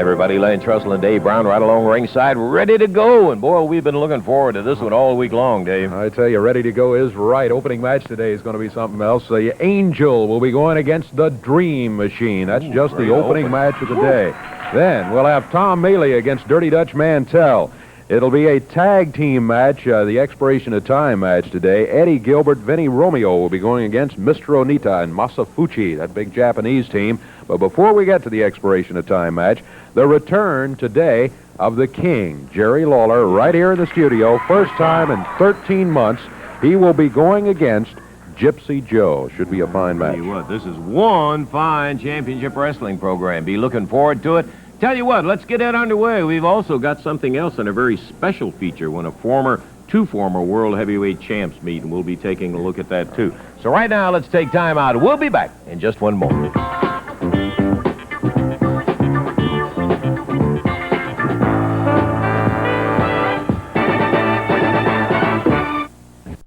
everybody. Lane Trussell and Dave Brown right along ringside, ready to go. And, boy, we've been looking forward to this one all week long, Dave. I tell you, ready to go is right. Opening match today is going to be something else. The Angel will be going against the Dream Machine. That's just the opening match of the day. Then we'll have Tom Maley against Dirty Dutch Mantel. It'll be a tag team match, the expiration of time match today. Eddie Gilbert, Vinny, Romeo will be going against Mr. Onita and Masa Fuchi, that big Japanese team. But before we get to the expiration of time match, the return today of the King, Jerry Lawler, right here in the studio. First time in 13 months, he will be going against Gypsy Joe. Should be a fine match. Tell you what, this is one fine championship wrestling program. Be looking forward to it. Tell you what, let's get that underway. We've also got something else in a very special feature when two former world heavyweight champs meet, and we'll be taking a look at that too. So right now, let's take time out. We'll be back in just one moment.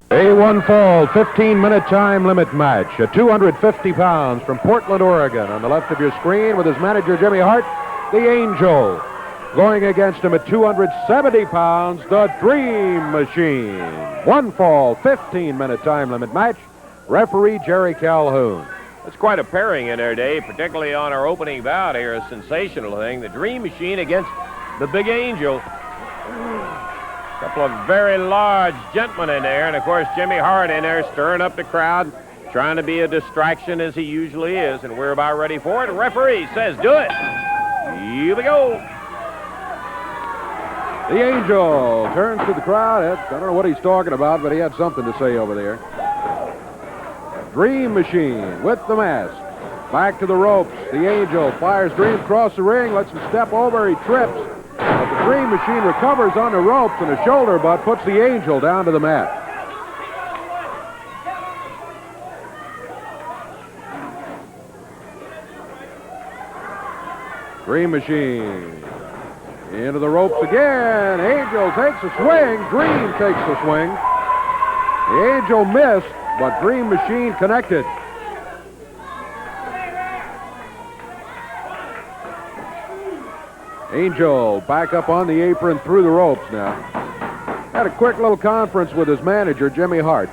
A1 Fall 15-minute time limit match. A 250 pounds from Portland, Oregon. On the left of your screen with his manager, Jimmy Hart, the Angel. Going against him at 270 pounds, the Dream Machine. One fall, 15-minute time limit match. Referee Jerry Calhoun. It's quite a pairing in there, Dave, particularly on our opening bout here. A sensational thing. The Dream Machine against the Big Angel. A couple of very large gentlemen in there, and of course Jimmy Hart in there stirring up the crowd, trying to be a distraction as he usually is, and we're about ready for it. The referee says, do it. Here we go. The Angel turns to the crowd. I don't know what he's talking about, but he had something to say over there. Dream Machine with the mask. Back to the ropes. The Angel fires Dream across the ring, lets him step over. He trips. But the Dream Machine recovers on the ropes, and a shoulder butt puts the Angel down to the mat. Dream Machine into the ropes again. Angel takes a swing. Dream takes the swing. The Angel missed, but Dream Machine connected. Angel back up on the apron through the ropes now. Had a quick little conference with his manager, Jimmy Hart.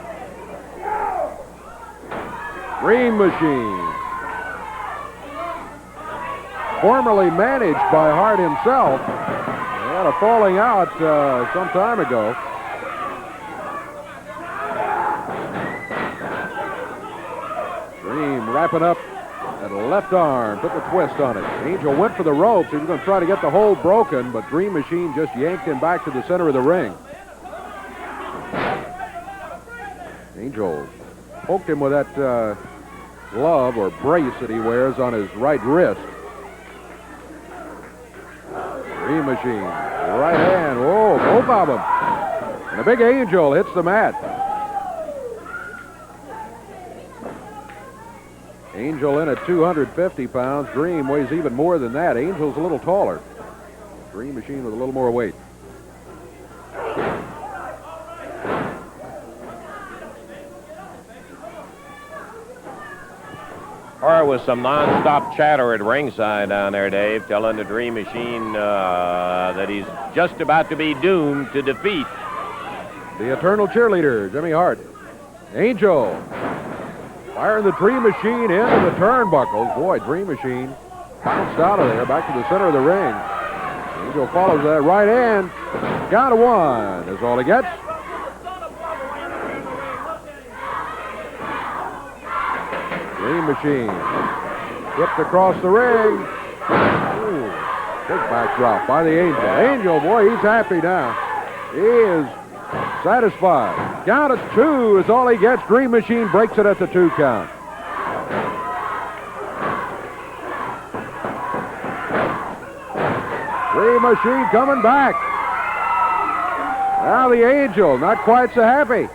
Dream Machine. Formerly managed by Hart himself. They had a falling out some time ago. Dream wrapping up at a left arm, took a twist on it. Angel went for the ropes. He was going to try to get the hold broken, but Dream Machine just yanked him back to the center of the ring. Angel poked him with that glove or brace that he wears on his right wrist. Dream Machine, right hand, whoa, both of them. And the Big Angel hits the mat. Angel in at 250 pounds. Dream weighs even more than that. Angel's a little taller. Dream Machine with a little more weight. Or with some non-stop chatter at ringside down there, Dave, telling the Dream Machine that he's just about to be doomed to defeat. The eternal cheerleader, Jimmy Hart. Angel firing the Dream Machine into the turnbuckles. Boy, Dream Machine bounced out of there, back to the center of the ring. Angel follows that right hand. Count of one is all he gets. Dream Machine whipped across the ring. Ooh, big backdrop by the Angel. Angel, boy, he's happy now. He is satisfied. Count of two is all he gets. Dream Machine breaks it at the 2 count. Dream Machine coming back. Now the Angel, not quite so happy.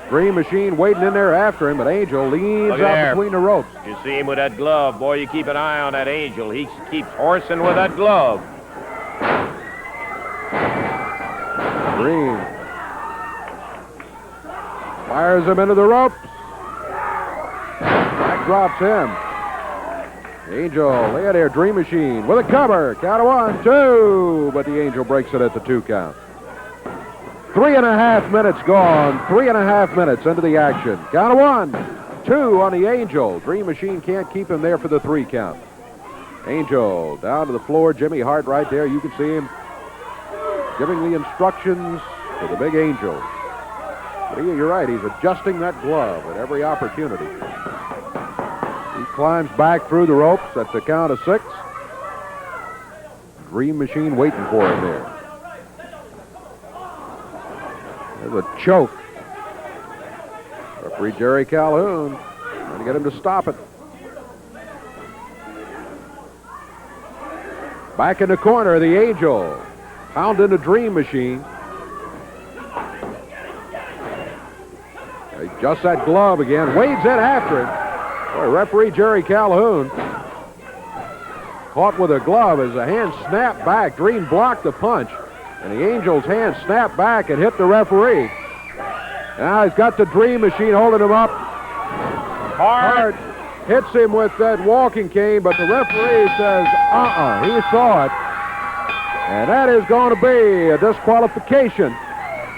Dream Machine waiting in there after him, but Angel leans out between the ropes. You see him with that glove. Boy, you keep an eye on that Angel. He keeps horsing with that glove. Dream fires him into the ropes. That drops him. Angel, lay it here, Dream Machine with a cover. Count of 1, 2, but the Angel breaks it at the 2 count. 3.5 minutes gone. 3.5 minutes into the action. Count of 1, 2 on the Angel. Dream Machine can't keep him there for the 3 count. Angel down to the floor. Jimmy Hart right there. You can see him giving the instructions to the big Angel. But you're right. He's adjusting that glove at every opportunity. He climbs back through the ropes at the count of 6. Dream Machine waiting for him there. There's a choke. Referee Jerry Calhoun trying to get him to stop it. Back in the corner, the Angel pounding the Dream Machine. Adjusts that glove again. Wades in after him. Boy, referee Jerry Calhoun caught with a glove as the hand snapped back. Dream blocked the punch, and the Angel's hand snapped back and hit the referee. Now he's got the Dream Machine holding him up. Hart hits him with that walking cane, but the referee says, he saw it. And that is going to be a disqualification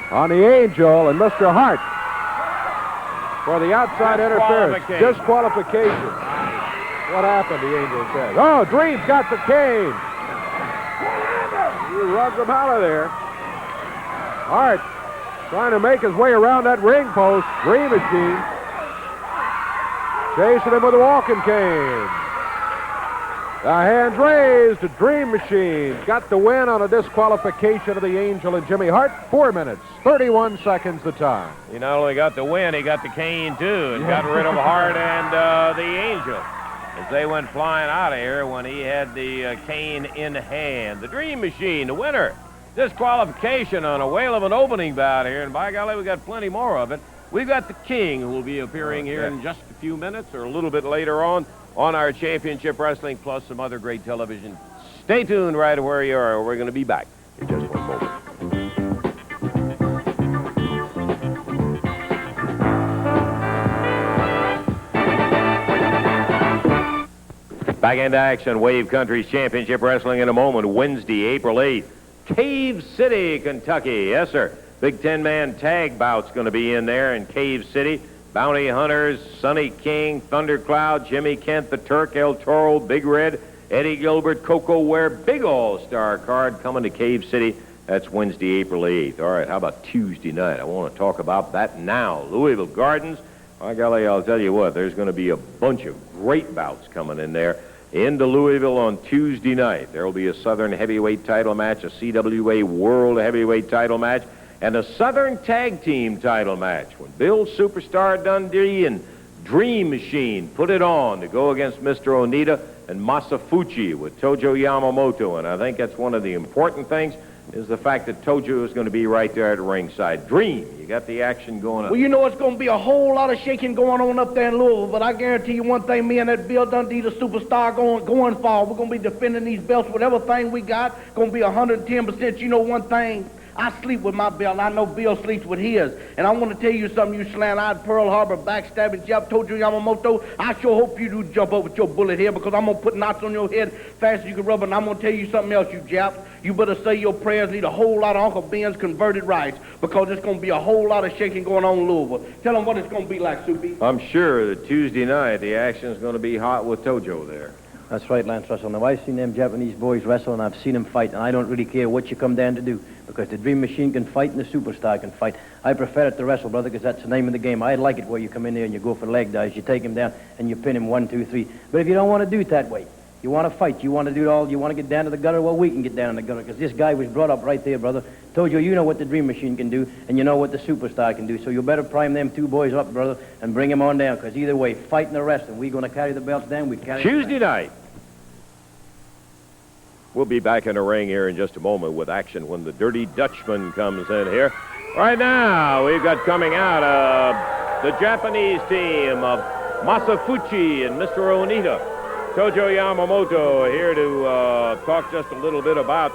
on the Angel and Mr. Hart for the outside interference. Disqualification. What happened, the Angel says. Oh, Dream's got the cane. He runs him out of there. Hart trying to make his way around that ring post. Dream Machine chasing him with a walking cane. The hands raised. The Dream Machine got the win on a disqualification of the Angel and Jimmy Hart. 4 minutes, 31 seconds the time. He not only got the win, he got the cane too, and got rid of Hart and the Angel as they went flying out of here when he had the cane in hand. The Dream Machine, the winner. Disqualification on a whale of an opening bout here, and by golly, we got plenty more of it. We've got the King, who will be appearing here in just a few minutes or a little bit later on our Championship Wrestling, plus some other great television. Stay tuned right where you are. We're going to be back in just one moment. Back into action, Wave Country's Championship Wrestling in a moment. Wednesday, April 8th, Cave City, Kentucky. Yes, sir. Big 10-man tag bout's going to be in there in Cave City. Bounty Hunters, Sonny King, Thundercloud, Jimmy Kent, the Turk, El Toro, Big Red, Eddie Gilbert, Coco Ware. Big all-star card coming to Cave City. That's Wednesday, April 8th. All right, how about Tuesday night? I want to talk about that now. Louisville Gardens. By golly, I'll tell you what, there's going to be a bunch of great bouts coming in there. Into Louisville on Tuesday night. There will be a Southern Heavyweight title match, a CWA World Heavyweight title match, and a Southern Tag Team title match. When Bill Superstar Dundee and Dream Machine put it on to go against Mr. Onita and Masa Fuchi with Tojo Yamamoto. And I think that's one of the important things is the fact that Tojo is going to be right there at ringside. Dream, you got the action going on. Well, you know it's going to be a whole lot of shaking going on up there in Louisville, but I guarantee you one thing, me and that Bill Dundee, the superstar, going far. We're going to be defending these belts, whatever thing we got, going to be 110%. You know one thing? I sleep with my belt, and I know Bill sleeps with his. And I want to tell you something, you slant-eyed Pearl Harbor backstabbing Jap Tojo Yamamoto. I sure hope you do jump up with your bullet here, because I'm going to put knots on your head fast as you can rub it. And I'm going to tell you something else, you Japs. You better say your prayers, need a whole lot of Uncle Ben's converted rice, because there's going to be a whole lot of shaking going on in Louisville. Tell them what it's going to be like, Soupy. I'm sure that Tuesday night the action's going to be hot with Tojo there. That's right, Lance Russell. Now, I've seen them Japanese boys wrestle, and I've seen them fight, and I don't really care what you come down to do, because the Dream Machine can fight and the Superstar can fight. I prefer it to wrestle, brother, because that's the name of the game. I like it where you come in there and you go for leg dives, you take him down, and you pin him 1, 2, 3. But if you don't want to do it that way, you want to fight, you want to do it all, you want to get down to the gutter, well, we can get down in the gutter, because this guy was brought up right there, brother. Tojo, you know what the Dream Machine can do, and you know what the Superstar can do, so you better prime them two boys up, brother, and bring them on down, because either way, fighting or wrestling, we're going to carry the belts down, we carry Tuesday night. We'll be back in the ring here in just a moment with action when the Dirty Dutchman comes in here. Right now, we've got coming out the Japanese team of Masa Fuchi and Mr. Onita. Tojo Yamamoto here to talk just a little bit about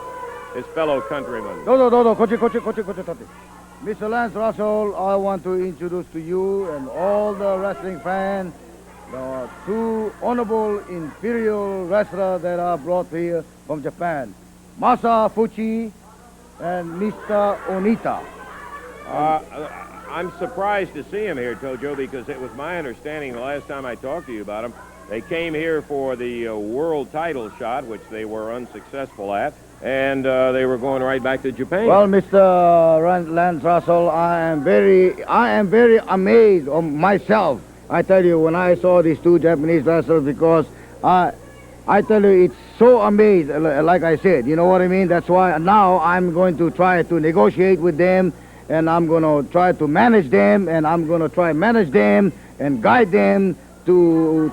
his fellow countrymen. Mr. Lance Russell, I want to introduce to you and all the wrestling fans the two honorable imperial wrestlers that are brought here from Japan, Masa Fuchi and Mr. Onita. I'm surprised to see him here, Tojo, because it was my understanding the last time I talked to you about him, they came here for the world title shot, which they were unsuccessful at, and they were going right back to Japan. Well, Mr. Lance Russell, I am very amazed of myself. I tell you, when I saw these two Japanese wrestlers, because I tell you, it's so amazed, like I said, you know what I mean? That's why now I'm going to try to negotiate with them, and I'm going to try to manage them, and I'm going to try manage them and guide them to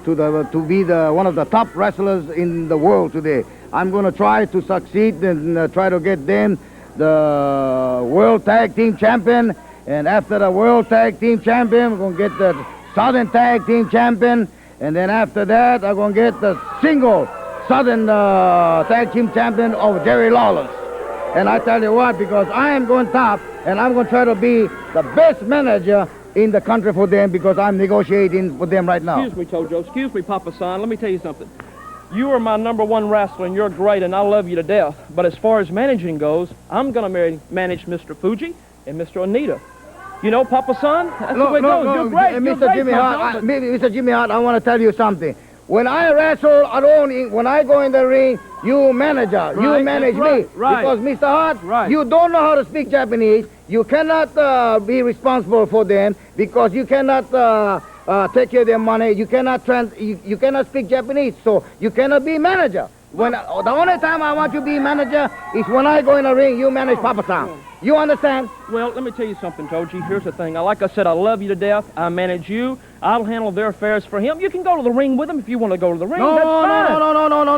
be one of the top wrestlers in the world today. I'm going to try to succeed and try to get them the World Tag Team Champion, and after the World Tag Team Champion, we're going to get the Southern Tag Team Champion, and then after that, I'm going to get the single Southern Tag Team Champion of Jerry Lawler. And I tell you what, because I am going top, and I'm going to try to be the best manager in the country for them, because I'm negotiating with them right now. Excuse me, Tojo. Excuse me, Papa San. Let me tell you something. You are my #1 wrestler, and you're great, and I love you to death. But as far as managing goes, I'm going to manage Mr. Fuji and Mr. Onita. You know, Papa San, that's the way it goes. You're great. Mr. Jimmy Hart, Mr. Jimmy Hart, I want to tell you something. When I wrestle alone, when I go in the ring, you manager, you manage me. Right. Because, Mr. Hart, you don't know how to speak Japanese. You cannot be responsible for them, because you cannot take care of their money. You cannot you cannot speak Japanese, so you cannot be manager. When the only time I want you to be manager is when I go in the ring, you manage Papa San. You understand? Well, let me tell you something, Toji. Here's the thing. Like I said, I love you to death. I manage you. I'll handle their affairs for him. You can go to the ring with him if you want to go to the ring. No, That's fine.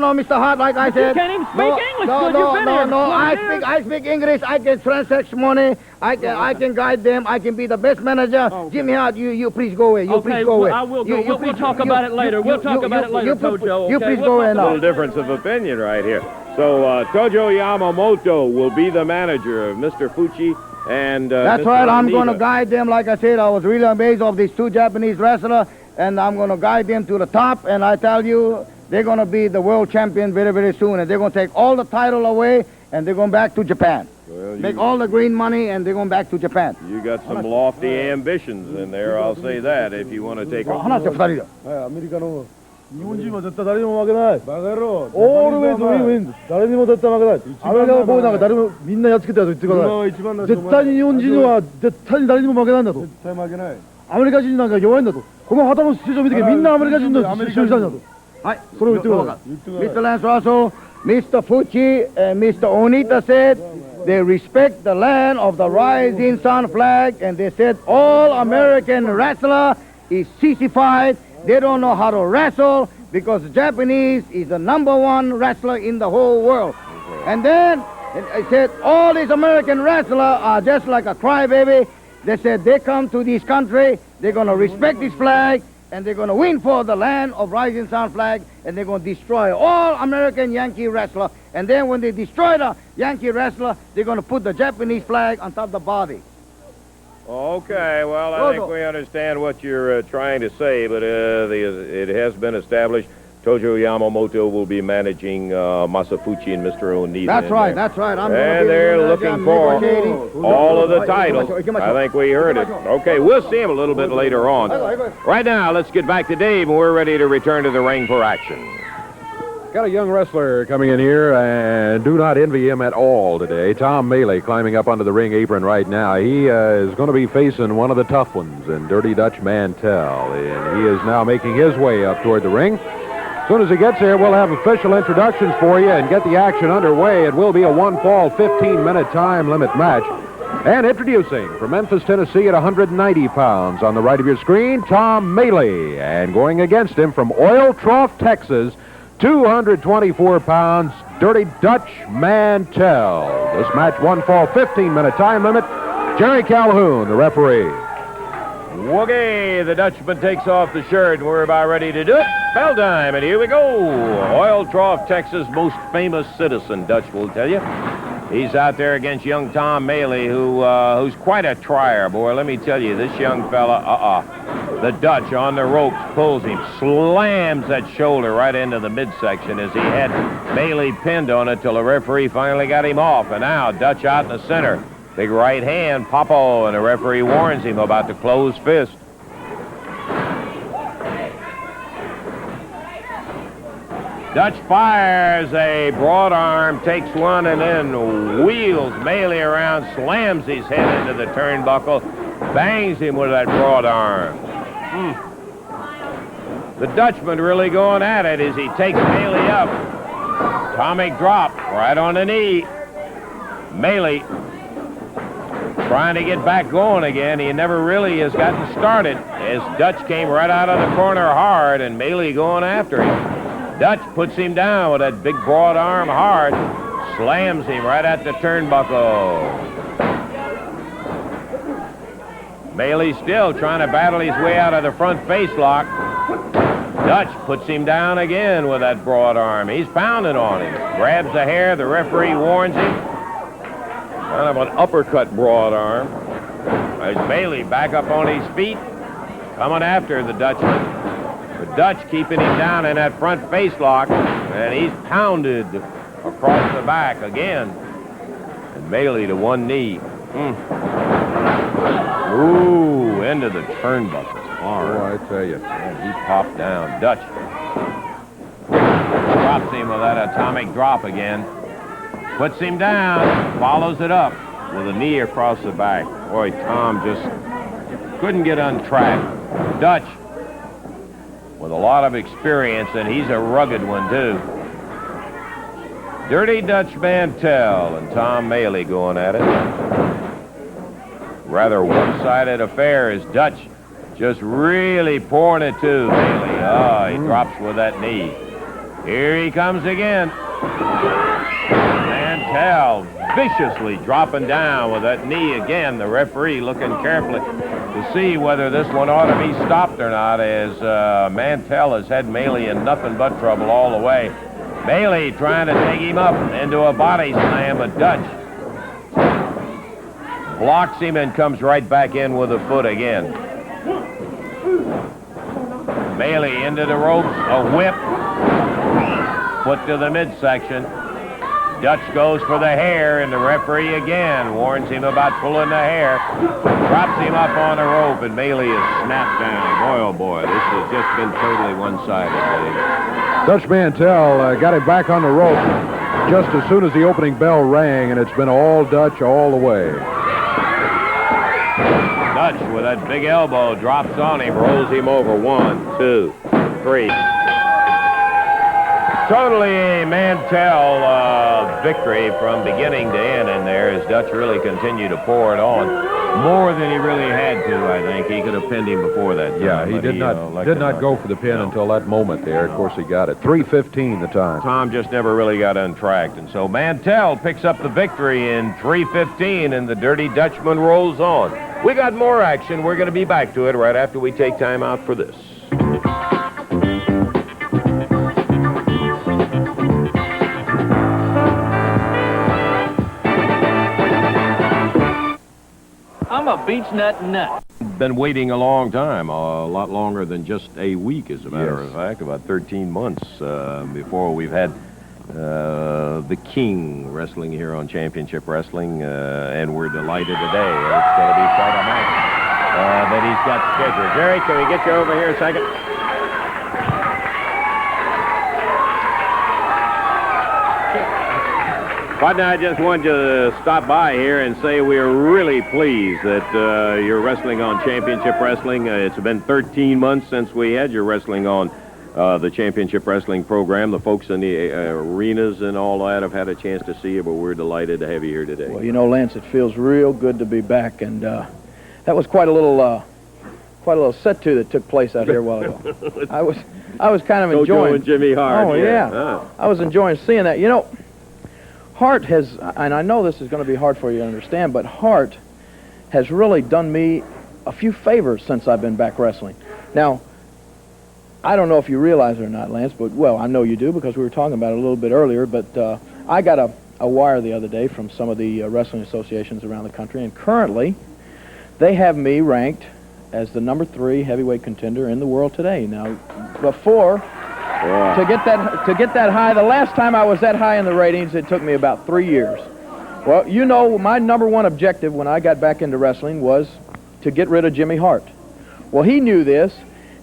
no, Mr. Hart, like I said. You can't even speak English. Good, you've been here. No, I speak English. I can transact money. I can guide them. I can be the best manager. Okay. Jimmy Hart, you please go away. Please go away. I will go. We'll talk about it later. We'll talk about it later, Tojo. You please go away A now. little difference of opinion right here. So Tojo Yamamoto will be the manager of Mr. Fuchi and That's Mr. right. I'm Onita. going to guide them. Like I said, I was really amazed of these two Japanese wrestlers, and I'm going to guide them to the top. And I tell you, they're going to be the world champion very, very soon. And they're going to take all the title away, and they're going back to Japan. Well, Make all the green money, and they're going back to Japan. You got some lofty ambitions in there, I'll say that, if you want to take them. 話して2人だ。アメリカの日本人は絶対誰にも負けない。バカ野郎。オールウェイズウィンウィン。誰にも絶対負けない。アメリカのボーイなんか誰もみんなやっつけたやつ言ってください。絶対に日本人は絶対に誰にも負けないんだと。絶対負けない。アメリカ人なんか弱いんだと。この旗の出場見てみんなアメリカ人の出場したんだと。はい。それを言ってください。Mr. Lance Russell, Mr. Fuchi, and Mr. Onita said they respect the land of the rising sun flag, and they said all American wrestler is sissified. They don't know how to wrestle because Japanese is the #1 wrestler in the whole world. And then I said all these American wrestlers are just like a crybaby. They said they come to this country, they're going to respect this flag, and they're going to win for the land of rising sun flag, and they're going to destroy all American Yankee wrestler. And then when they destroy the Yankee wrestler, they're going to put the Japanese flag on top of the body. Okay, well, I think we understand what you're trying to say, but it has been established Tojo Yamamoto will be managing Masa Fuchi and Mr. Onita. That's right, that's right. And they're looking for all of the titles. I think we heard it. Okay, we'll see him a little bit later on. Right now, let's get back to Dave, and we're ready to return to the ring for action. Got a young wrestler coming in here, and do not envy him at all today. Tom Maley climbing up onto the ring apron right now. He is going to be facing one of the tough ones in Dirty Dutch Mantel, and he is now making his way up toward the ring. As soon as he gets here, we'll have official introductions for you and get the action underway. It will be a one-fall, 15-minute time limit match. And introducing from Memphis, Tennessee at 190 pounds on the right of your screen, Tom Maley. And going against him from Oil Trough, Texas, 224 pounds, Dirty Dutch Mantel. This match, one fall, 15-minute time limit. Jerry Calhoun, the referee. Okay, the Dutchman takes off the shirt, and we're about ready to do it. Bell time, and here we go. Oil Trough, Texas, most famous citizen, Dutch will tell you. He's out there against young Tom Maley, who's quite a trier, boy. Let me tell you, this young fella, The Dutch on the ropes, pulls him, slams that shoulder right into the midsection as he had Maley pinned on it till the referee finally got him off. And now Dutch out in the center. Big right hand, Popo, and the referee warns him about the closed fist. Dutch fires a broad arm, takes one, and then wheels Maley around, slams his head into the turnbuckle, bangs him with that broad arm. The Dutchman really going at it as he takes Maley up. Atomic drop right on the knee. Maley trying to get back going again. He never really has gotten started as Dutch came right out of the corner hard and Maley going after him. Dutch puts him down with that big broad arm hard, slams him right at the turnbuckle. Maley still trying to battle his way out of the front face lock. Dutch puts him down again with that broad arm. He's pounding on him. Grabs the hair. The referee warns him. Kind of an uppercut broad arm. As Maley back up on his feet, coming after the Dutchman. The Dutch keeping him down in that front face lock, and he's pounded across the back again. And Maley to one knee. Ooh, into the turnbuckle. Hard. Oh, I tell you. And he popped down. Dutch drops him with that atomic drop again. Puts him down, follows it up with a knee across the back. Boy, Tom just couldn't get untracked. Dutch with a lot of experience, and he's a rugged one, too. Dirty Dutch Mantel and Tom Maley going at it. Rather one-sided affair as Dutch just really pouring it to Maley. Oh, he drops with that knee. Here he comes again. Mantel viciously dropping down with that knee again. The referee looking carefully to see whether this one ought to be stopped or not, as Mantel has had Maley in nothing but trouble all the way. Maley trying to take him up into a body slam, but Dutch blocks him and comes right back in with a foot again. Maley into the ropes, a whip, foot to the midsection. Dutch goes for the hair, and the referee again warns him about pulling the hair. Drops him up on the rope, and Maley is snapped down. Boy, oh boy, this has just been totally one-sided. Dutch Mantel got him back on the rope just as soon as the opening bell rang, and it's been all Dutch all the way. Dutch with that big elbow drops on him, rolls him over. 1, 2, 3. Totally a Mantel victory from beginning to end in there as Dutch really continued to pour it on. More than he really had to, I think. He could have pinned him before that. Yeah, he did not go for the pin until that moment there. Of course, he got it. 3:15 the time. Tom just never really got untracked. And so Mantel picks up the victory in 3:15, and the Dirty Dutchman rolls on. We got more action. We're going to be back to it right after we take time out for this. I'm a beach nut nut. Been waiting a long time, a lot longer than just a week, as a matter of fact, about 13 months before we've had the King wrestling here on Championship Wrestling, and we're delighted today. It's going to be quite a match that he's got scheduled. Jerry, can we get you over here a second? But I just wanted you to stop by here and say we are really pleased that you're wrestling on Championship Wrestling. It's been 13 months since we had you wrestling on the Championship Wrestling program. The folks in the arenas and all that have had a chance to see you, but we're delighted to have you here today. Well, you know, Lance, it feels real good to be back, and that was quite a little set-to that took place out here a while ago. I was kind of enjoying. Tojo and Jimmy Hart. Oh yeah, I was enjoying seeing that. You know, Hart has, and I know this is going to be hard for you to understand, but Hart has really done me a few favors since I've been back wrestling. Now, I don't know if you realize it or not, Lance, but, well, I know you do because we were talking about it a little bit earlier, but I got a wire the other day from some of the wrestling associations around the country, and currently they have me ranked as the number 3 heavyweight contender in the world today. Now, before, to get that high, the last time I was that high in the ratings, it took me about 3 years. Well, you know, my number 1 objective when I got back into wrestling was to get rid of Jimmy Hart. Well, he knew this,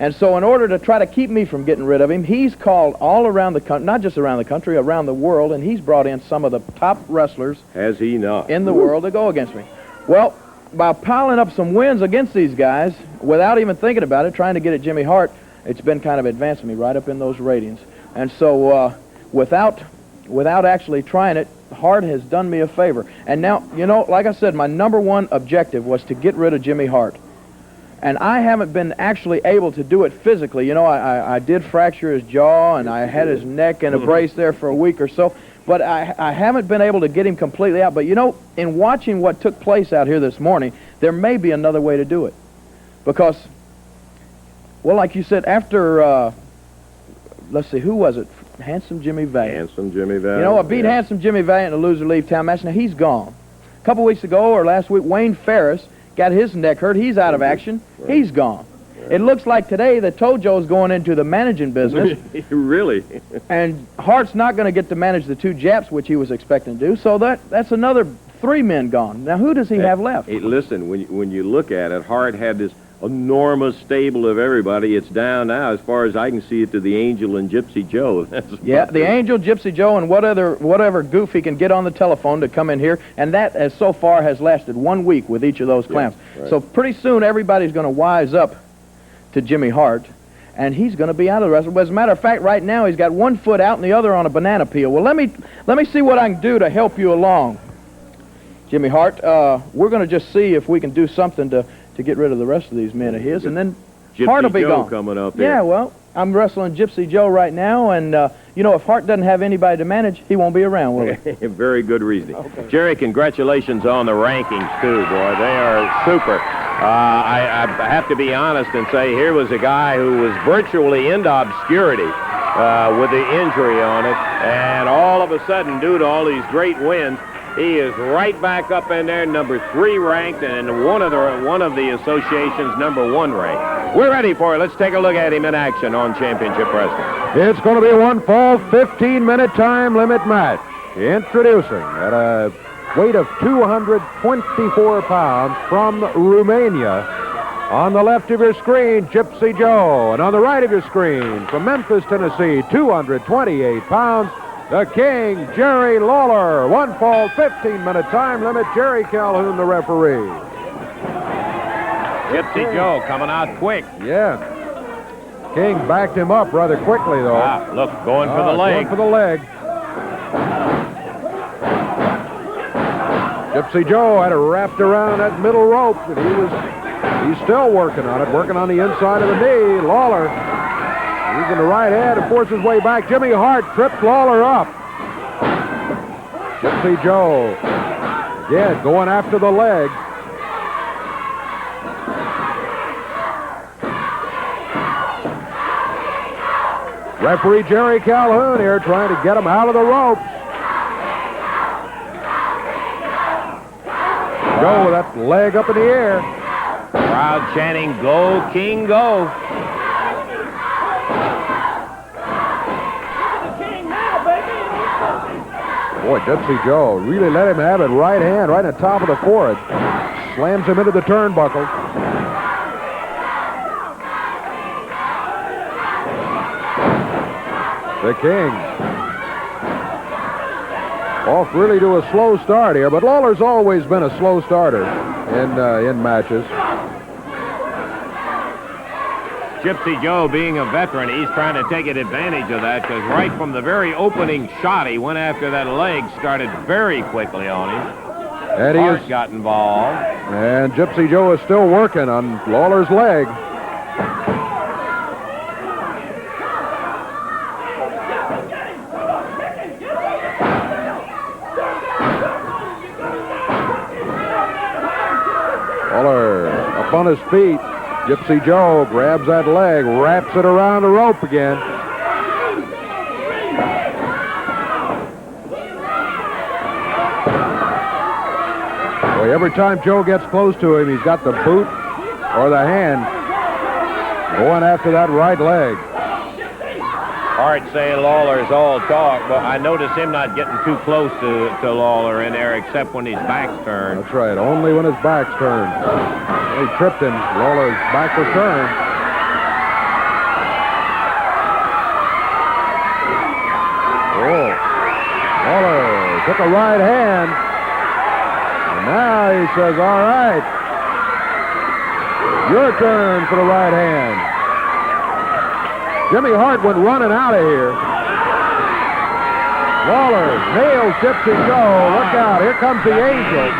and so in order to try to keep me from getting rid of him, he's called all around the country, not just around the country, around the world, and he's brought in some of the top wrestlers Has he not? in the world to go against me. Well, by piling up some wins against these guys, without even thinking about it, trying to get at Jimmy Hart, it's been kind of advancing me right up in those ratings. And so without actually trying it, Hart has done me a favor. And now, you know, like I said, my number 1 objective was to get rid of Jimmy Hart. And I haven't been actually able to do it physically. You know, I did fracture his jaw, and I had his neck in a brace there for a week or so. But I haven't been able to get him completely out. But, you know, in watching what took place out here this morning, there may be another way to do it. Because, well, like you said, after, let's see, who was it? Handsome Jimmy Valiant. Handsome Jimmy Valiant. You know, I beat Handsome Jimmy Valiant in a loser leave town match. Now, he's gone. A couple weeks ago or last week, Wayne Ferris got his neck hurt. He's out of action. Right. He's gone. Right. It looks like today that Tojo's going into the managing business. Really? And Hart's not going to get to manage the 2 Japs, which he was expecting to do. So that's another 3 men gone. Now, who does he have left? Hey, listen, when you look at it, Hart had this enormous stable of everybody. It's down now, as far as I can see it, to the Angel and Gypsy Joe. Yeah, the Angel, Gypsy Joe, and whatever goof he can get on the telephone to come in here, and that, as so far, has lasted 1 week with each of those clowns. Yeah, right. So pretty soon, everybody's going to wise up to Jimmy Hart, and he's going to be out of the wrestling. But as a matter of fact, right now, he's got 1 foot out and the other on a banana peel. Well, let me see what I can do to help you along, Jimmy Hart. We're going to just see if we can do something to get rid of the rest of these men of his, and then Hart will be Joe gone. Coming up there. Yeah, well, I'm wrestling Gypsy Joe right now, and, you know, if Hart doesn't have anybody to manage, he won't be around, will he? Very good reasoning. Okay. Jerry, congratulations on the rankings, too, boy. They are super. I have to be honest and say here was a guy who was virtually into obscurity with the injury on it, and all of a sudden, due to all these great wins, he is right back up in there, number 3 ranked, and one of the association's number 1 ranked. We're ready for it. Let's take a look at him in action on Championship Wrestling. It's going to be a 1-fall, 15-minute time limit match. Introducing at a weight of 224 pounds from Romania. On the left of your screen, Gypsy Joe. And on the right of your screen, from Memphis, Tennessee, 228 pounds, the King, Jerry Lawler. 1-fall, 15-minute time limit. Jerry Calhoun, the referee. Gypsy Joe coming out quick. Yeah. King backed him up rather quickly, though. Look, going for the leg. Going for the leg. Gypsy Joe had it wrapped around that middle rope, and he's still working on it, working on the inside of the knee. Lawler using the right hand to force his way back. Jimmy Hart trips Lawler up. Gypsy Joe, again, going after the leg. Referee Jerry Calhoun here trying to get him out of the ropes. Joe with that leg up in the air. Crowd chanting, "Go, King, go." Boy, Gypsy Joe really let him have it. Right hand, right on the top of the forehead. Slams him into the turnbuckle. The King off really to a slow start here, but Lawler's always been a slow starter in matches. Gypsy Joe, being a veteran, he's trying to take advantage of that because right from the very opening shot, he went after that leg, started very quickly on him. And Hart got involved. And Gypsy Joe is still working on Lawler's leg. Lawler up on his feet. Gypsy Joe grabs that leg, wraps it around the rope again. Boy, every time Joe gets close to him, he's got the boot or the hand. Going after that right leg. Hart saying Lawler's all talk, but I notice him not getting too close to Lawler in there except when his back's turned. That's right, only when his back's turned. He tripped him. Lawler's back was turned. Oh, Lawler took a right hand. And now he says, all right, your turn for the right hand. Jimmy Hart went running out of here. Lawler nails Gypsy Joe. Look out, here comes the Angel.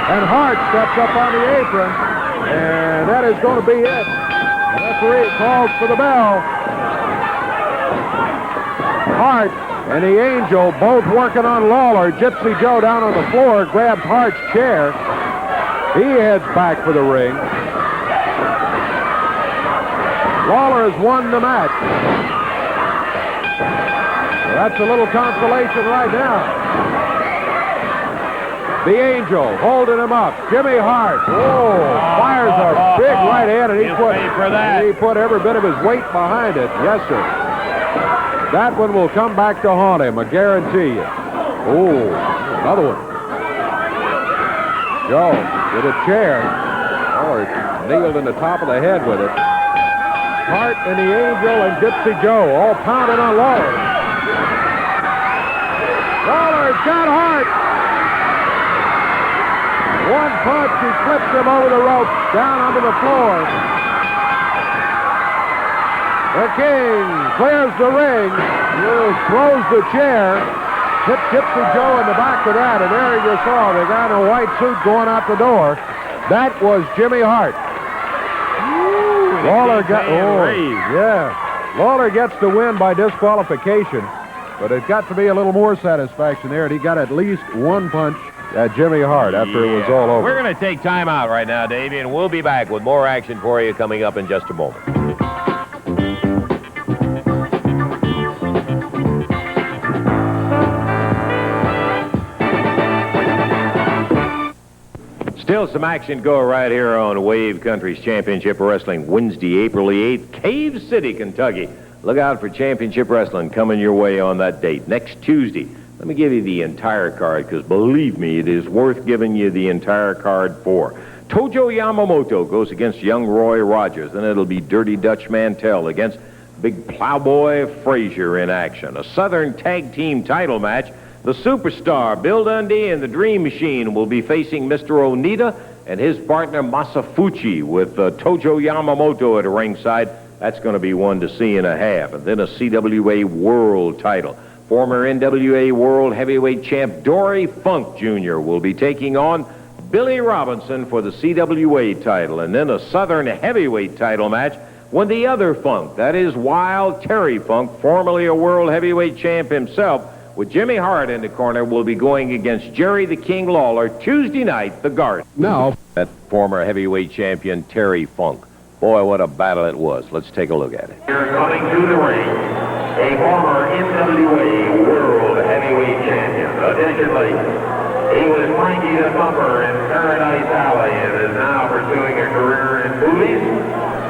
And Hart steps up on the apron. And that is going to be it. The referee calls for the bell. Hart and the Angel both working on Lawler. Gypsy Joe down on the floor grabs Hart's chair. He heads back for the ring. Lawler has won the match. Well, that's a little consolation right now. The Angel holding him up. Jimmy Hart. Whoa, fires a big right hand, and he put every bit of his weight behind it. Yes, sir. That one will come back to haunt him, I guarantee you. Oh, another one. Joe with a chair. Lawler nailed in the top of the head with it. Hart and the Angel and Gypsy Joe all pounding on Lawler. Lawler's got Hart. One punch, he flips him over the rope, down onto the floor. The King clears the ring, throws the chair, hit Gypsy Joe in the back of that, and there you saw the guy in a white suit going out the door. That was Jimmy Hart. Lawler Lawler gets the win by disqualification, but it got to be a little more satisfaction there, and he got at least one punch at Jimmy Hart after it was all over. We're going to take time out right now, Davey, and we'll be back with more action for you coming up in just a moment. Still some action going right here on Wave Country's Championship Wrestling, Wednesday, April the 8th, Cave City, Kentucky. Look out for Championship Wrestling coming your way on that date. Next Tuesday, let me give you the entire card, because believe me, it is worth giving you the entire card for. Tojo Yamamoto goes against young Roy Rogers, and it'll be Dirty Dutch Mantel against Big Plowboy Frazier in action. A Southern Tag Team title match. The superstar, Bill Dundee and the Dream Machine, will be facing Mr. Onita and his partner, Masa Fuchi, with Tojo Yamamoto at a ringside. That's going to be one to see and a half. And then a CWA World title. Former NWA World Heavyweight Champ Dory Funk Jr. will be taking on Billy Robinson for the CWA title. And then a Southern Heavyweight title match when the other Funk, that is Wild Terry Funk, formerly a World Heavyweight Champ himself, with Jimmy Hart in the corner, will be going against Jerry the King Lawler Tuesday night, the Garden. Now, that former heavyweight champion, Terry Funk. Boy, what a battle it was. Let's take a look at it. Here coming to the ring, a former NWA World Heavyweight Champion. Additionally, he was Frankie the Bumper in Paradise Alley and is now pursuing a career in movies.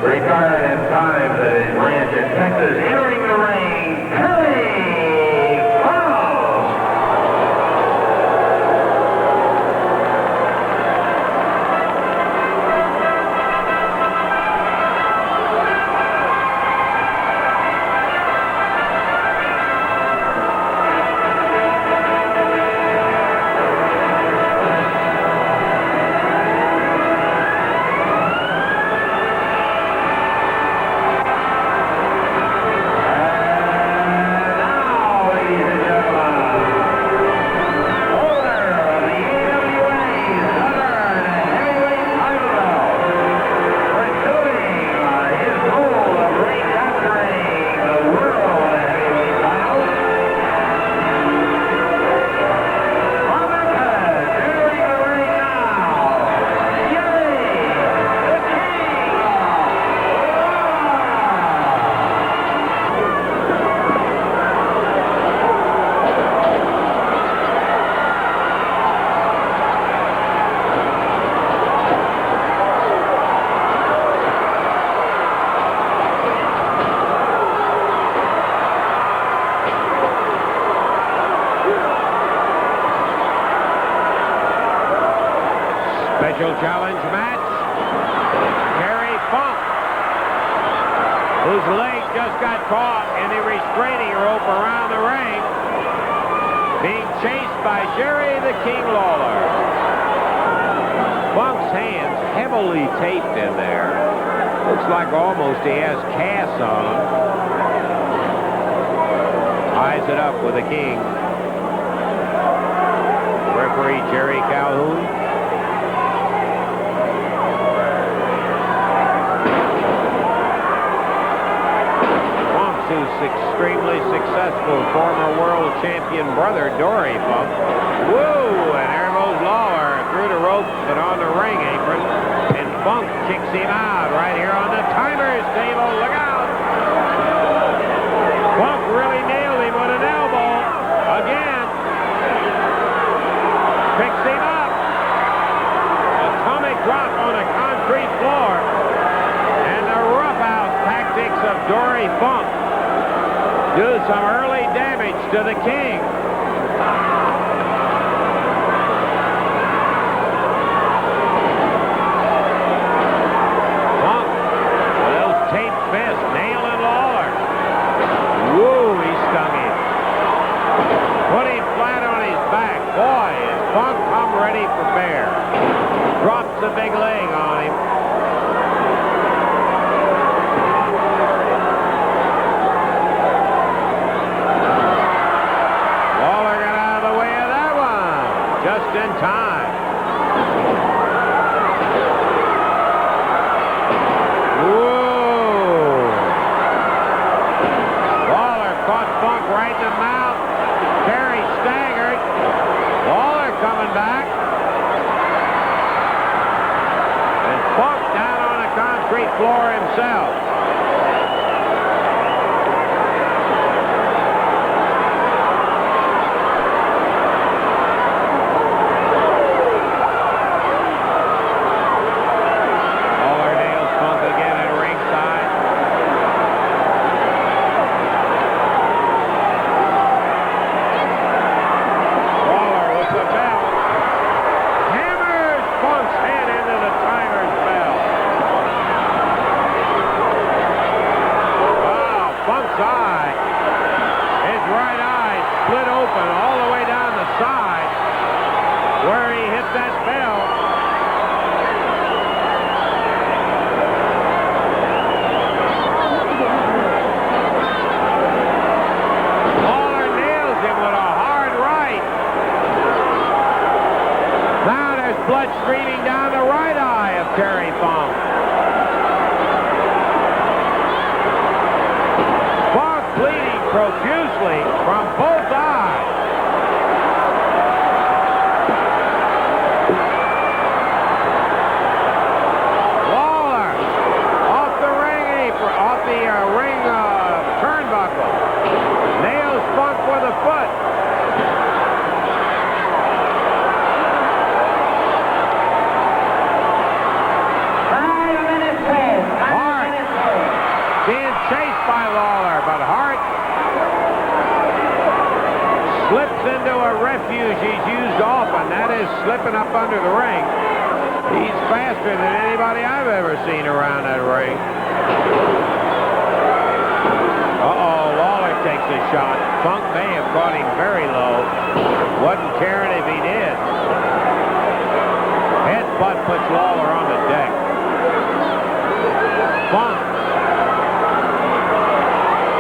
Retired at times at his ranch in Texas. Entering the ring, Terry. Official challenge match. Terry Funk, whose leg just got caught in the restraining rope around the ring, being chased by Jerry the King Lawler. Funk's hands heavily taped in there. Looks like almost he has casts on them. Ties it up with the King. Referee Jerry Calhoun. Funk's his extremely successful former world champion brother, Dory Funk. Woo! And there goes Lawler through the ropes but on the ring apron. And Funk kicks him out right here on the timer's table. Look out! Funk really nailed him with an elbow. Again. Picks him up. Atomic drop on a concrete floor. And the roughhouse tactics of Dory Funk do some early damage to the King. Funk with those taped fists nailing Lawler. Woo, he stung him. Put him flat on his back. Boy, is Funk come ready for bear. Drops the big leg on him. Lawler got out of the way of that one. Just in time. Whoa. Lawler caught Funk right in the mouth. Terry staggered. Lawler coming back. And Funk down on the concrete floor himself. Lawler nails Funk again at ringside. Lawler with the bell. Hammers Funk's head into the timer's bell. Wow, Funk's eye. His right eye split open all the way down the side where he hit that bell. Lawler nails him with a hard right. Now there's blood streaming down the right eye of Terry Funk. Funk bleeding profusely from both eyes. Lawler off the ring apron, off the ring turnbuckle. Nails Funk with a foot. Hart being chased by Lawler, but Hart slips into a refuge he's used often. That is slipping up under the ring. He's faster than anybody I've ever seen around that ring. Uh-oh, Lawler takes a shot. Funk may have caught him very low. Wasn't caring if he did. Headbutt puts Lawler on the deck. Funk,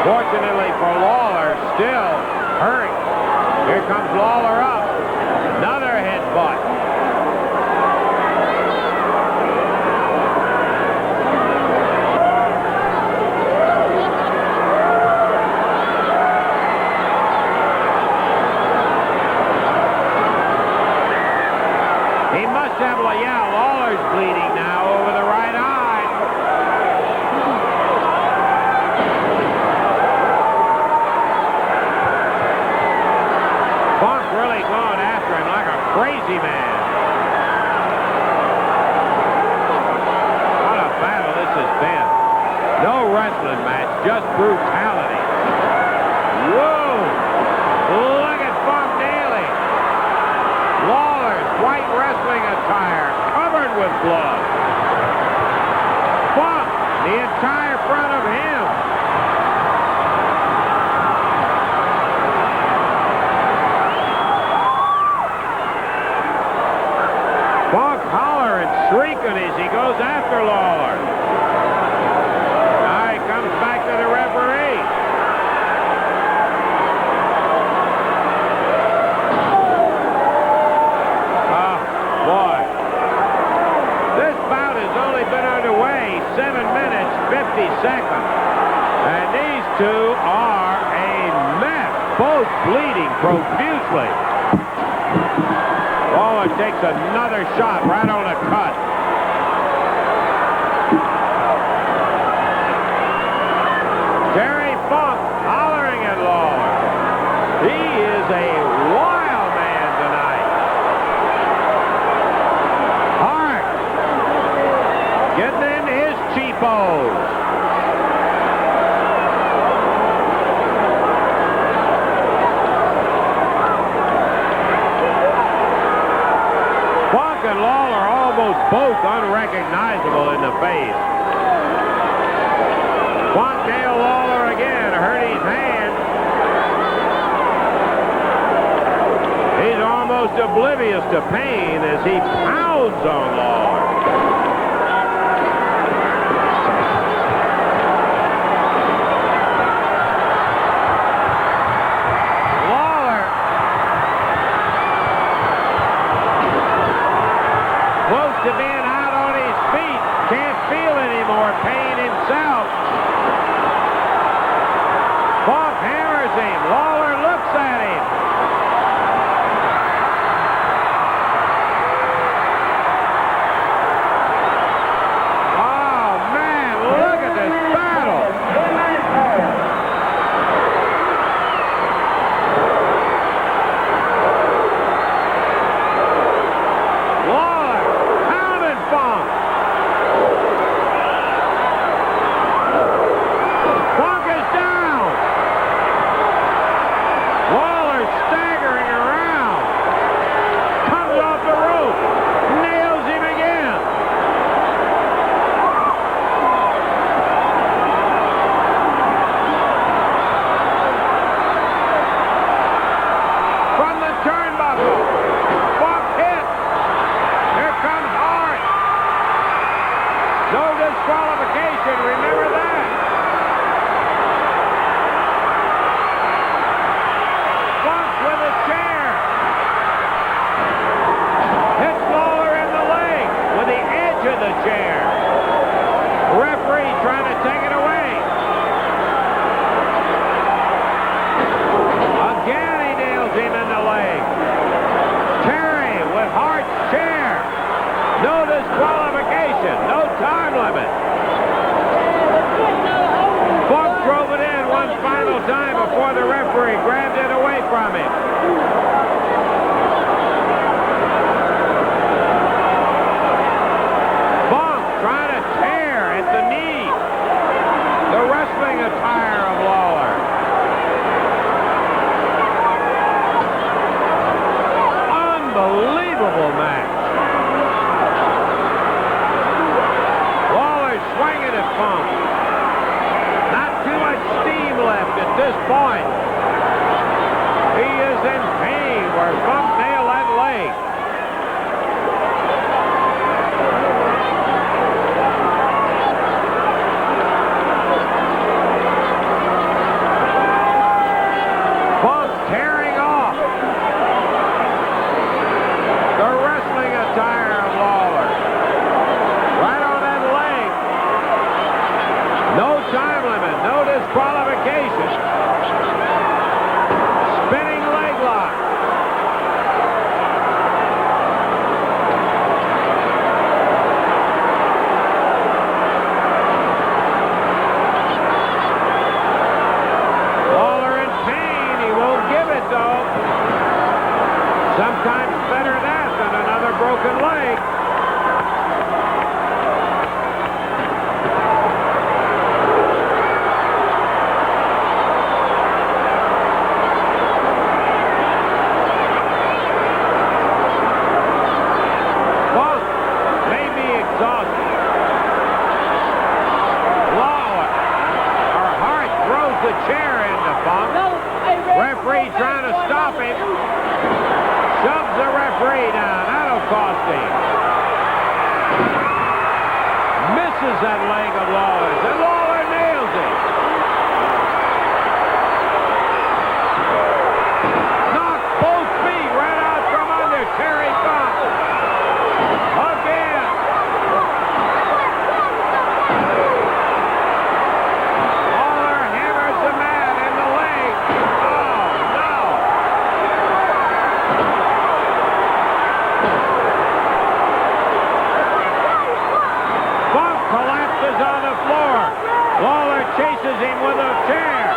fortunately for Lawler, still hurt. Here comes Lawler up. Another headbutt. He must have, yeah, Lawler's bleeding now over the right eye. Funk really going after him like a crazy man. What a battle this has been. No wrestling match, just brutality. Whoa! Look at Funk Daly. Lawler's white wrestling attire covered broken as he goes after Lawler. Now he comes back to the referee. Boy. This bout has only been underway 7 minutes, 50 seconds. And these two are a mess, both bleeding profusely. Lawler takes another shot right on the cut. Terry Funk hollering at Lawler. He is a wild man tonight. Hart getting into his cheapos. Funk and Lawler almost both unrecognizable in the face. Fontdale Lawler again hurt his hand. He's almost oblivious to pain as he pounds on Lawler. Lawler close to being out on his feet. Can't feel any more pain himself. Funk hammers him. Lawler looks at him. Oh, man, look at this battle. Lawler pounding Funk. Funk is down. Lawler staggering around. Comes off the rope. Nails him again. From the turnbuckle. Funk hit. Here comes Hart. No disqualification. Remember that. Funk with a chair. Hits Lawler in the leg with the edge of the chair. Referee trying to take it away. Again he nails him in the leg. Terry with Hart's chair. No disqualification. No time limit. Funk drove it in one final time before the referee grabbed it away from him. Funk trying to tear at the knee. The wrestling attire of Lawler. Unbelievable match. Lawler swinging at Funk. Not too much steam left at this point. He is in pain where Funk nailed that leg. Funk tearing off the wrestling attire of Lawler. Right on that leg. No time limit, no disqualification. Spinning leg lock. Lawler in pain. He won't give it, though. Sometimes better that than another broken leg. Funk may be exhausted. Lawler, or Hart throws the chair into Funk. Referee trying to stop him. Shoves the referee down. That'll cost him. There's that leg of Lawler's, and Lawler nails it. Knocked both feet right out from under. Terry Fox. Again. Lawler hammers the man in the leg. Oh, no. Funk collapses on the floor. Lawler chases him with a chair.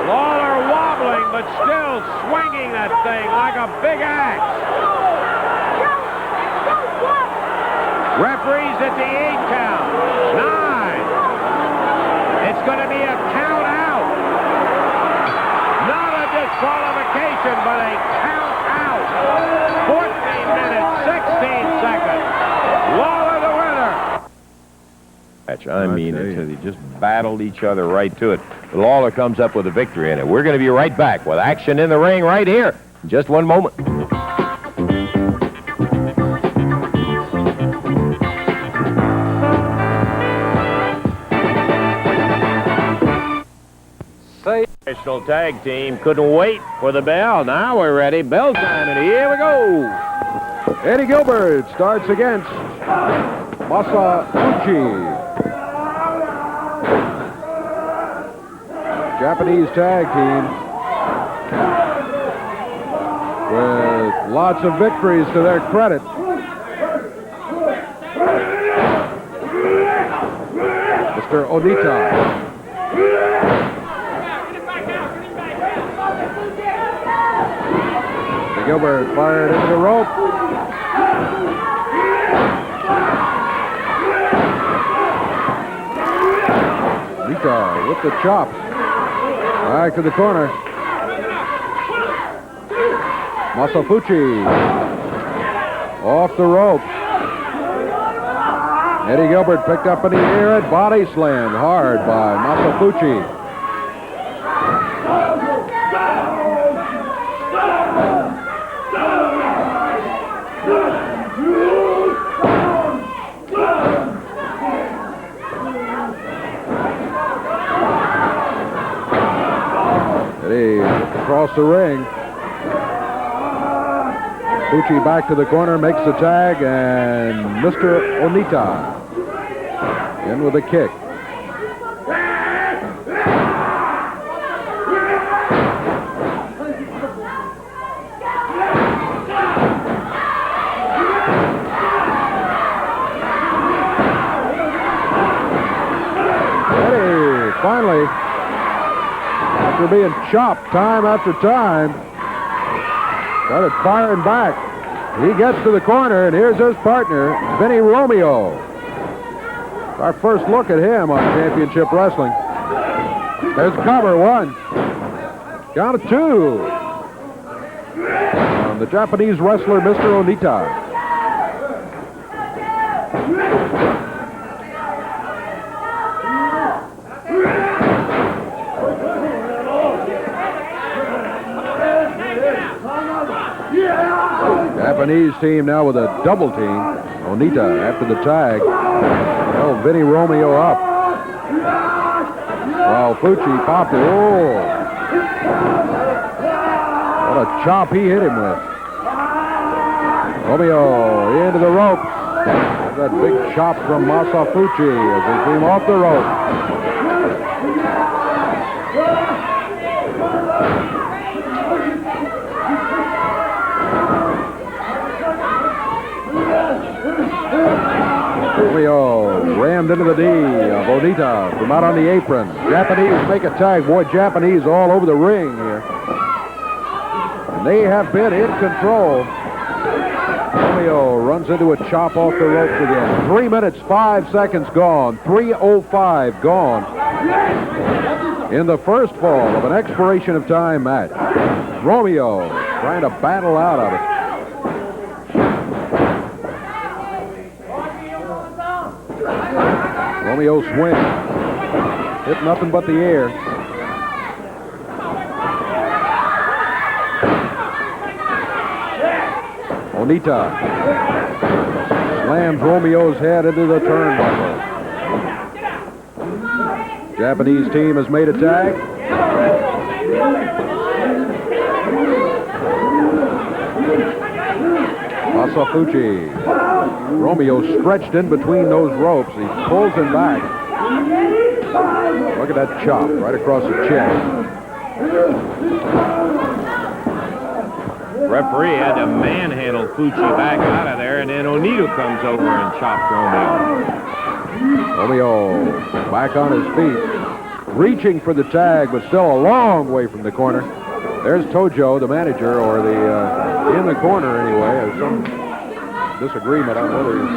Lawler wobbling, but still swinging that thing like a big axe. Referees at the 8 count. 9. It's going to be a count out. Not a disqualification, but a count out. 14 minutes, 16 seconds. Lawler the winner. I mean, they just battled each other right to it. Lawler comes up with a victory in it. We're going to be right back with action in the ring right here in just one moment. National tag team couldn't wait for the bell. Now we're ready. Bell time, and here we go. Eddie Gilbert starts against Masa Fuchi. Japanese tag team with lots of victories to their credit. Mr. Onita. Gilbert fired into the rope. Onita with the chop. Back to the corner. Masa Fuchi off the rope. Eddie Gilbert picked up in the air and body slammed hard by Masa Fuchi. Eddie across the ring. Fuchi back to the corner, makes the tag, and Mr. Onita in with a kick. Eddie finally, after being chopped time after time, started firing back. He gets to the corner, and here's his partner, Vinny Romeo. Our first look at him on Championship Wrestling. There's cover, 1. Count of 2. On the Japanese wrestler, Mr. Onita. Japanese team now with a double team. Onita after the tag. Held Vinny Romeo up. While Fuchi popped it. Oh! What a chop he hit him with. Romeo into the rope. That big chop from Masa Fuchi as he came off the rope. Romeo rammed into the knee of Onita from out on the apron. Japanese make a tag. Boy, Japanese all over the ring here. And they have been in control. Romeo runs into a chop off the ropes again. 3 minutes, 5 seconds gone. 3:05 gone. In the first fall of an expiration of time match. Romeo trying to battle out of it. Romeo swing. Hit nothing but the air. Onita slams Romeo's head into the turnbuckle. Japanese team has made a tag. Masa Fuchi. Romeo stretched in between those ropes. He pulls him back. Look at that chop right across the chest. Referee had to manhandle Fuchi back out of there, and then Onita comes over and chops Romeo. Romeo back on his feet, reaching for the tag, but still a long way from the corner. There's Tojo, the manager, or the in the corner anyway. There's some disagreement on whether he's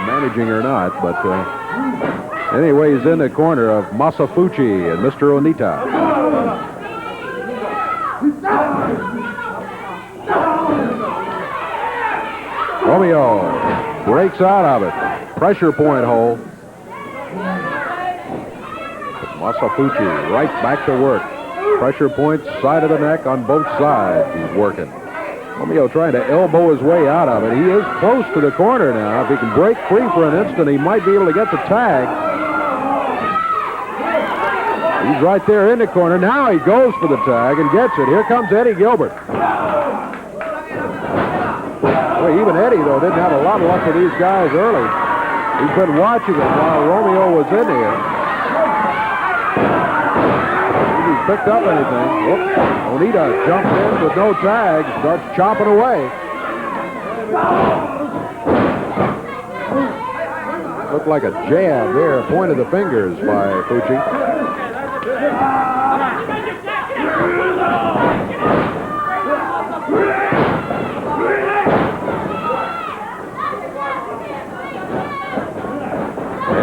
managing or not, but anyway, he's in the corner of Masa Fuchi and Mr. Onita. Romeo breaks out of it. Pressure point hold. Masa Fuchi right back to work. Pressure point, side of the neck on both sides. He's working. Romeo trying to elbow his way out of it. He is close to the corner now. If he can break free for an instant, he might be able to get the tag. He's right there in the corner. Now he goes for the tag and gets it. Here comes Eddie Gilbert. Boy, even Eddie, though, didn't have a lot of luck with these guys early. He's been watching it while Romeo was in here. Picked up anything. Whoop. Onita jumps in with no tag, starts chopping away. Looked like a jab there, point of the fingers by Fuchi.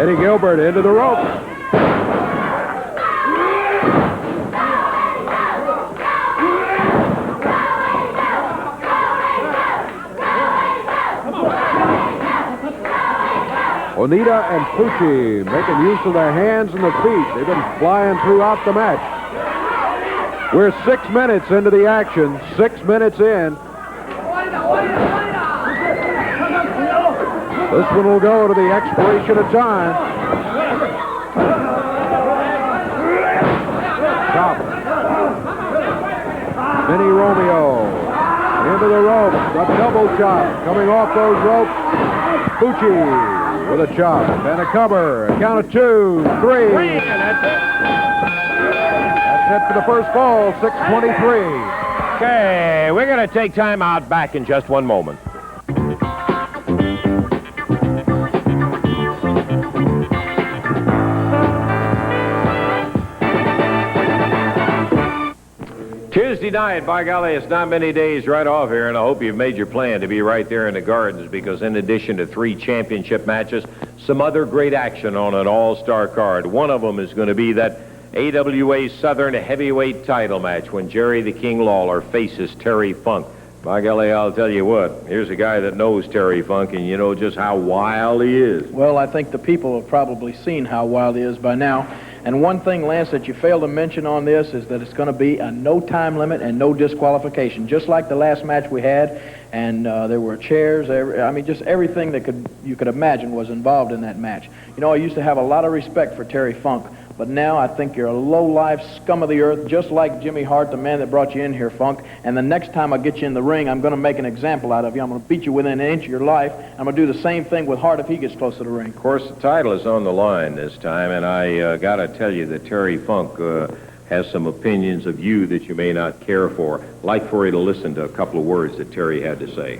Eddie Gilbert into the rope. Onita and Fuchi making use of their hands and the feet. They've been flying throughout the match. We're 6 minutes into the action. 6 minutes in. This one will go to the expiration of time. Chop. Vinny Romeo into the rope. A double chop coming off those ropes. Fuchi with a chop and a cover. A count of 2, 3. And that's it. That's it for the first fall, 6:23. Okay, we're going to take time out back in just one moment. Tuesday night, by golly, it's not many days right off here, and I hope you've made your plan to be right there in the Gardens, because in addition to 3 championship matches, some other great action on an all-star card. One of them is going to be that AWA Southern Heavyweight title match when Jerry the King Lawler faces Terry Funk. By golly, I'll tell you what, here's a guy that knows Terry Funk, and you know just how wild he is. Well, I think the people have probably seen how wild he is by now. And one thing, Lance, that you failed to mention on this is that it's going to be a no time limit and no disqualification, just like the last match we had. And there were chairs, just everything that you could imagine was involved in that match. You know, I used to have a lot of respect for Terry Funk, but now I think you're a low-life scum of the earth, just like Jimmy Hart, the man that brought you in here, Funk. And the next time I get you in the ring, I'm going to make an example out of you. I'm going to beat you within an inch of your life. I'm going to do the same thing with Hart if he gets close to the ring. Of course, the title is on the line this time, and I got to tell you that Terry Funk has some opinions of you that you may not care for. I'd like for you to listen to a couple of words that Terry had to say.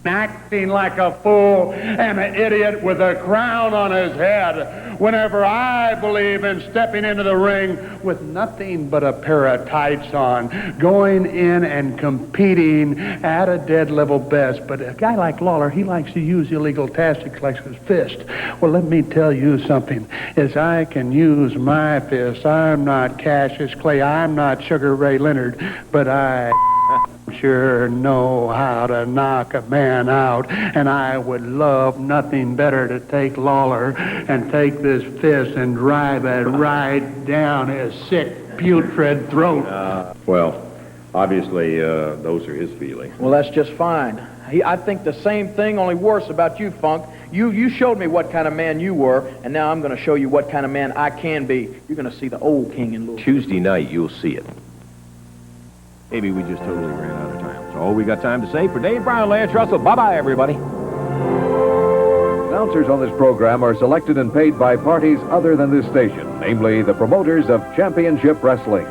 Acting like a fool and an idiot with a crown on his head whenever I believe in stepping into the ring with nothing but a pair of tights on, going in and competing at a dead level best. But a guy like Lawler, he likes to use illegal tactics like his fist. Well, let me tell you something, is I can use my fist. I'm not Cassius Clay, I'm not Sugar Ray Leonard, but I sure know how to knock a man out, and I would love nothing better to take Lawler and take this fist and drive it right down his sick, putrid throat. Well, obviously, those are his feelings. Well, that's just fine. I think the same thing, only worse about you, Funk. You showed me what kind of man you were, and now I'm going to show you what kind of man I can be. You're going to see the old king in Louisville. Tuesday night, you'll see it. Maybe we just totally ran out of time. So all we got time to say for Dave Brown, Lance Russell, bye-bye, everybody. Announcers on this program are selected and paid by parties other than this station, namely the promoters of championship wrestling.